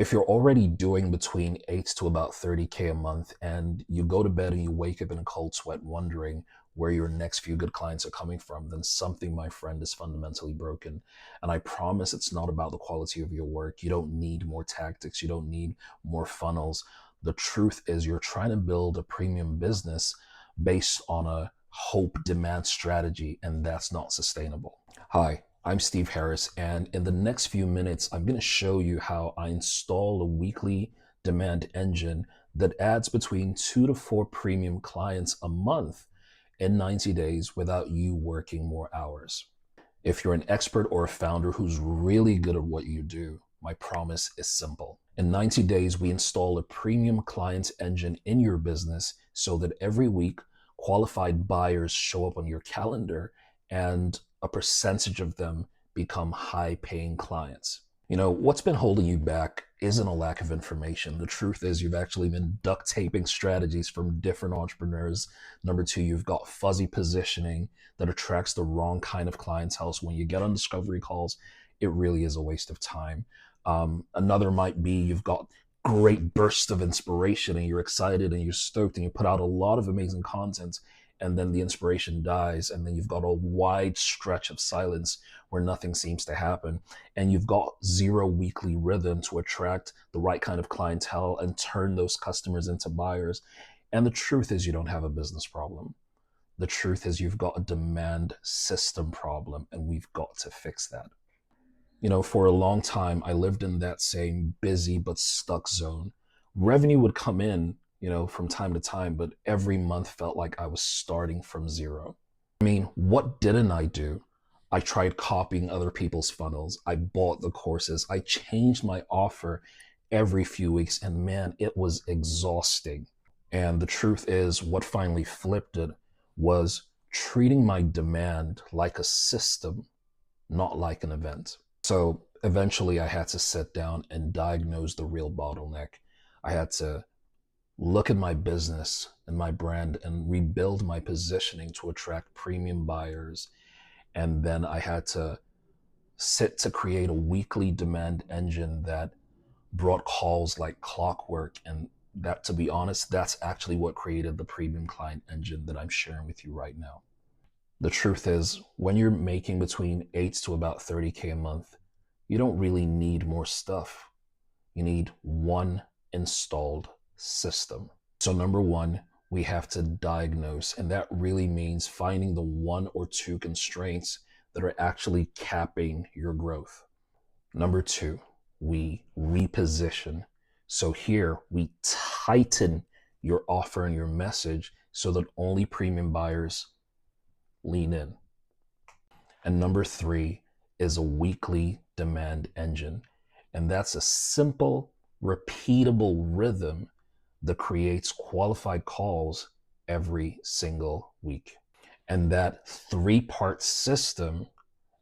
If you're already doing between 8 to about 30K a month and you go to bed and you wake up in a cold sweat wondering where your next few good clients are coming from, then something, my friend, is fundamentally broken. And I promise it's not about the quality of your work. You don't need more tactics. You don't need more funnels. The truth is you're trying to build a premium business based on a hope demand strategy, and that's not sustainable. Hi, I'm Steve Harris, and in the next few minutes, I'm going to show you how I install a weekly demand engine that adds between 2 to 4 premium clients a month in 90 days without you working more hours. If you're an expert or a founder who's really good at what you do, my promise is simple. In 90 days, we install a premium client engine in your business so that every week, qualified buyers show up on your calendar and a percentage of them become high paying clients. You know, what's been holding you back isn't a lack of information. The truth is you've actually been duct taping strategies from different entrepreneurs. Number two, you've got fuzzy positioning that attracts the wrong kind of clientele. So when you get on discovery calls, it really is a waste of time. Another might be you've got great bursts of inspiration and you're excited and you're stoked and you put out a lot of amazing content, and then the inspiration dies, and then you've got a wide stretch of silence where nothing seems to happen, and you've got zero weekly rhythm to attract the right kind of clientele and turn those customers into buyers. And the truth is you don't have a business problem. The truth is you've got a demand system problem, and we've got to fix that. You know, for a long time, I lived in that same busy but stuck zone. Revenue would come in, from time to time, but every month felt like I was starting from zero. I mean, what didn't I do? I tried copying other people's funnels. I bought the courses. I changed my offer every few weeks, and man, it was exhausting. And the truth is, what finally flipped it was treating my demand like a system, not like an event. So eventually I had to sit down and diagnose the real bottleneck. I had to look at my business and my brand and rebuild my positioning to attract premium buyers. And then I had to sit to create a weekly demand engine that brought calls like clockwork. And that, to be honest, that's actually what created the premium client engine that I'm sharing with you right now. The truth is, when you're making between 8 to about 30K a month, you don't really need more stuff. You need one installed system. So number one, we have to diagnose, and that really means finding the 1 or 2 constraints that are actually capping your growth. Number two, we reposition. So here we tighten your offer and your message so that only premium buyers lean in. And number three is a weekly demand engine. And that's a simple, repeatable rhythm that creates qualified calls every single week. And that 3-part system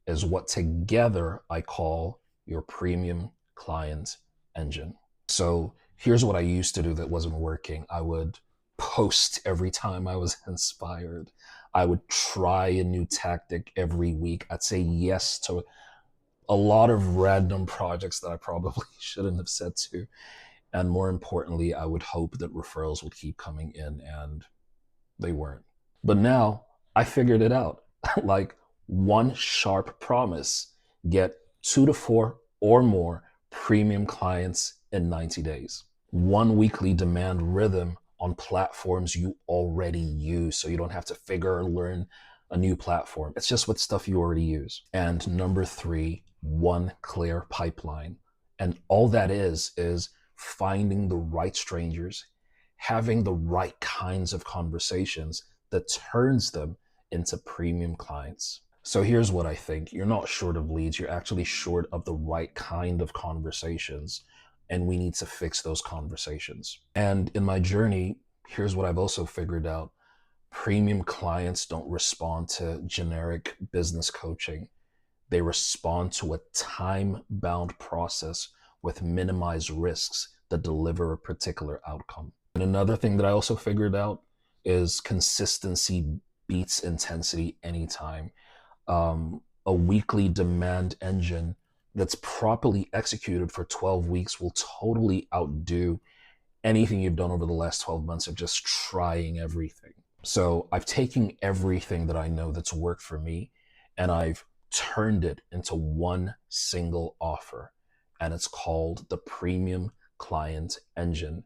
is what together I call your premium client engine. So here's what I used to do that wasn't working. I would post every time I was inspired. I would try a new tactic every week. I'd say yes to a lot of random projects that I probably shouldn't have said to. And more importantly, I would hope that referrals would keep coming in, and they weren't. But now I figured it out. Like one sharp promise, get 2 to 4 or more premium clients in 90 days. One weekly demand rhythm on platforms you already use, so you don't have to figure or learn a new platform. It's just with stuff you already use. And number three, one clear pipeline. And all that is finding the right strangers, having the right kinds of conversations that turns them into premium clients. So here's what I think. You're not short of leads. You're actually short of the right kind of conversations. And we need to fix those conversations. And in my journey, here's what I've also figured out. Premium clients don't respond to generic business coaching. They respond to a time-bound process with minimized risks that deliver a particular outcome. And another thing that I also figured out is consistency beats intensity anytime. A weekly demand engine that's properly executed for 12 weeks will totally outdo anything you've done over the last 12 months of just trying everything. So I've taken everything that I know that's worked for me and I've turned it into one single offer. And it's called the Premium Client Engine.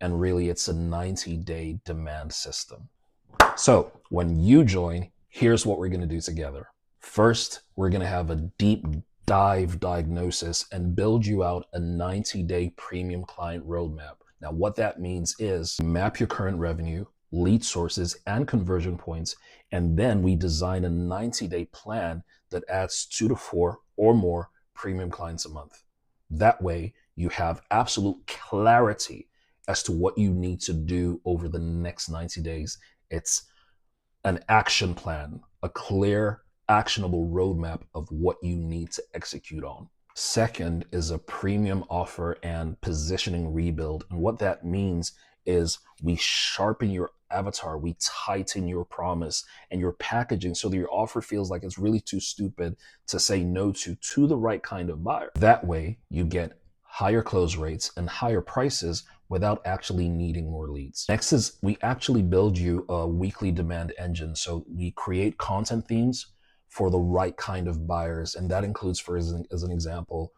And really, it's a 90-day demand system. So when you join, here's what we're going to do together. First, we're going to have a deep dive diagnosis and build you out a 90-day premium client roadmap. Now, what that means is map your current revenue, lead sources, and conversion points, and then we design a 90-day plan that adds 2 to 4 or more premium clients a month. That way, you have absolute clarity as to what you need to do over the next 90 days. It's an action plan, a clear, actionable roadmap of what you need to execute on. Second is a premium offer and positioning rebuild. And what that means is we sharpen your avatar, we tighten your promise and your packaging so that your offer feels like it's really too stupid to say no to the right kind of buyer. That way you get higher close rates and higher prices without actually needing more leads. Next is we actually build you a weekly demand engine. So we create content themes for the right kind of buyers. And that includes, for as an example,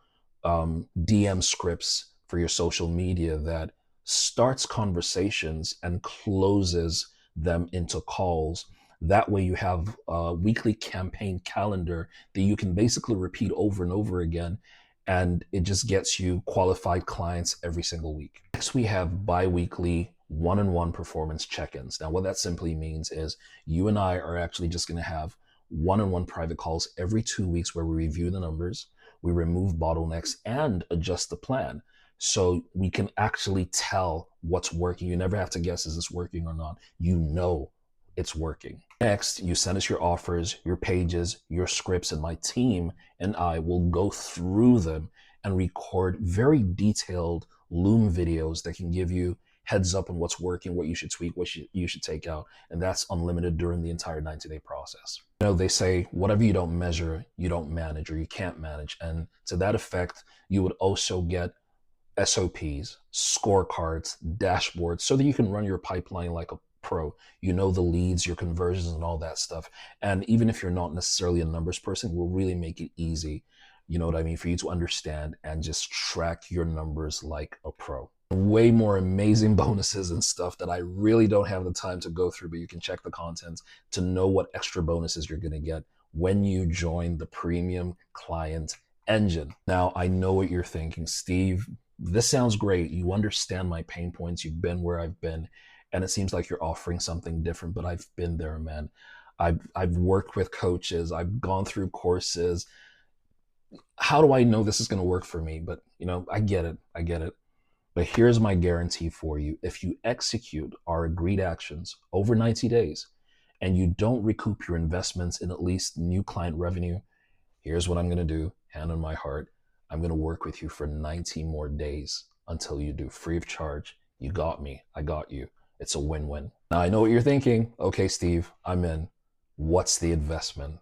DM scripts for your social media that starts conversations and closes them into calls. That way you have a weekly campaign calendar that you can basically repeat over and over again, and it just gets you qualified clients every single week. Next, we have biweekly one-on-one performance check-ins. Now, what that simply means is you and I are actually just going to have one-on-one private calls every 2 weeks where we review the numbers, we remove bottlenecks, and adjust the plan. So we can actually tell what's working. You never have to guess, is this working or not? You know it's working. Next, you send us your offers, your pages, your scripts, and my team and I will go through them and record very detailed Loom videos that can give you heads up on what's working, what you should tweak, what you should take out. And that's unlimited during the entire 90-day process. You know, they say, whatever you don't measure, you don't manage, or you can't manage. And to that effect, you would also get SOPs, scorecards, dashboards, so that you can run your pipeline like a pro. You know the leads, your conversions, and all that stuff. And even if you're not necessarily a numbers person, we'll really make it easy, you know what I mean, for you to understand and just track your numbers like a pro. Way more amazing bonuses and stuff that I really don't have the time to go through, but you can check the content to know what extra bonuses you're going to get when you join the Premium Client Engine. Now, I know what you're thinking, Steve. This sounds great. You understand my pain points. You've been where I've been, and it seems like you're offering something different, but I've been there, man. I've worked with coaches. I've gone through courses. How do I know this is going to work for me? But, you know, I get it. I get it. But here's my guarantee for you. If you execute our agreed actions over 90 days and you don't recoup your investments in at least new client revenue, here's what I'm going to do. Hand on my heart. I'm going to work with you for 90 more days until you do, free of charge. You got me. I got you. It's a win-win. Now, I know what you're thinking. Okay, Steve, I'm in. What's the investment?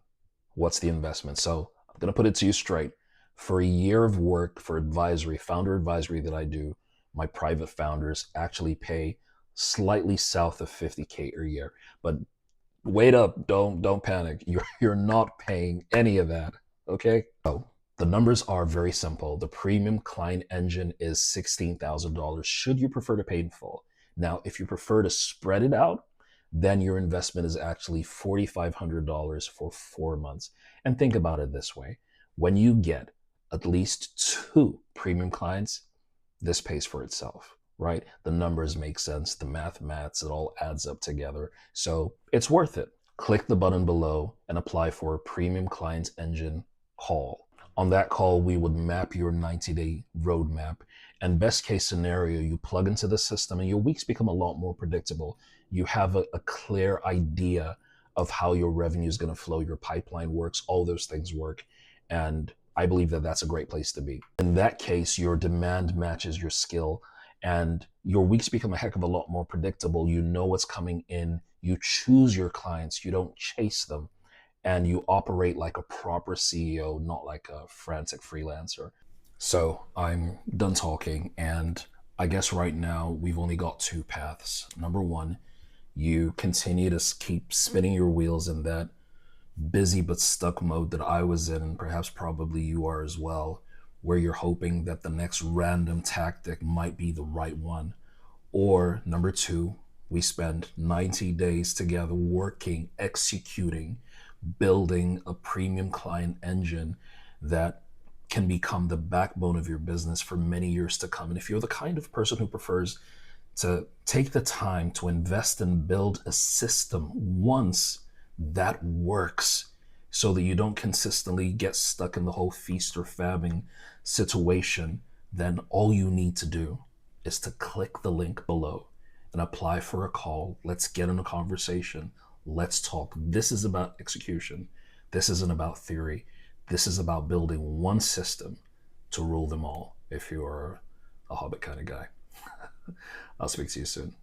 What's the investment? So I'm going to put it to you straight. For a year of work for advisory, founder advisory that I do, my private founders actually pay slightly south of 50K a year. But wait up, don't panic. You're not paying any of that. Okay? So the numbers are very simple. The Premium Client Engine is $16,000 should you prefer to pay in full. Now, if you prefer to spread it out, then your investment is actually $4,500 for 4 months. And think about it this way. When you get at least 2 premium clients, this pays for itself, right? The numbers make sense, the mathematics, it all adds up together. So it's worth it. Click the button below and apply for a Premium Client Engine call. On that call, we would map your 90-day roadmap, and best case scenario, you plug into the system and your weeks become a lot more predictable. You have a clear idea of how your revenue is going to flow, your pipeline works, all those things work. And I believe that that's a great place to be. In that case, your demand matches your skill and your weeks become a heck of a lot more predictable. You know what's coming in. You choose your clients. You don't chase them. and you operate like a proper CEO, not like a frantic freelancer. So I'm done talking, and I guess right now we've only got two paths. Number one, you continue to keep spinning your wheels in that busy but stuck mode that I was in, and perhaps probably you are as well, where you're hoping that the next random tactic might be the right one. Or number two, we spend 90 days together working, executing, building a premium client engine that can become the backbone of your business for many years to come. And if you're the kind of person who prefers to take the time to invest and build a system once that works, so that you don't consistently get stuck in the whole feast or famine situation, then all you need to do is to click the link below and apply for a call. Let's get in a conversation. Let's talk. This is about execution. This isn't about theory. This is about building one system to rule them all if you're a Hobbit kind of guy. I'll speak to you soon.